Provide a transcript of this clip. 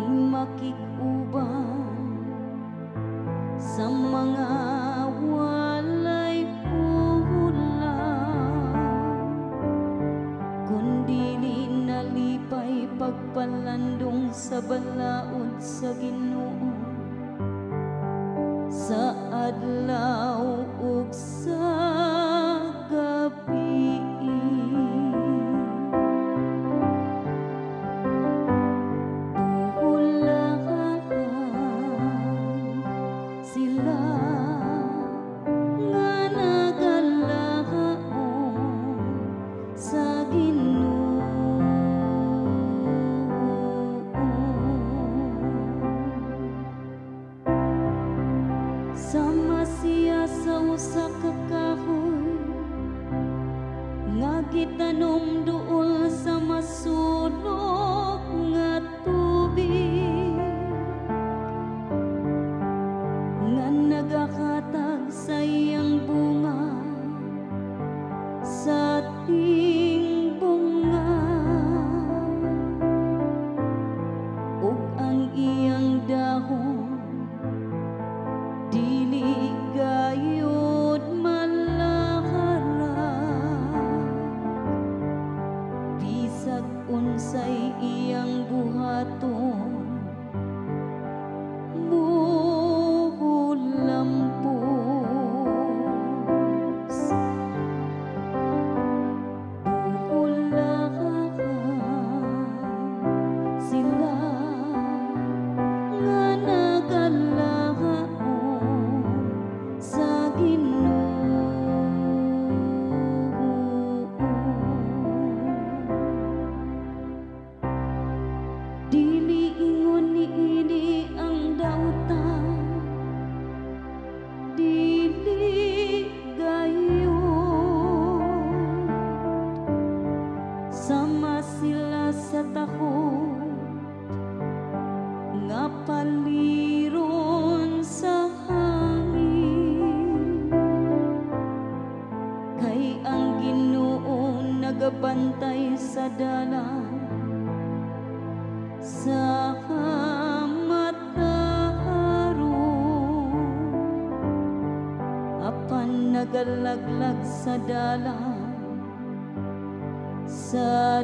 makikuban sa mga walay ulam, kundi nalipay pagpalandong sa balaod sa Ginoo sa adlaw ug sa gabi. Sila nga nagalaon sa Ginoo, sama siya sa usa ka kahoy nga gitanom duol sa masulok nga tubig, nga nagakatag sa iyang bunga sa ting bunga, ug ang iyang dahon dili gayud malaharag, bisag unsay iyang buhaton sila nga nagalaon sa Ginoo. Dili ingon niini ang dautan, dili gayon, sama sila sa taho nga paliron sa hangin, kay ang Ginoo nagabantay sa dalan sa mataharo, apan nagalaglag sa dalan sa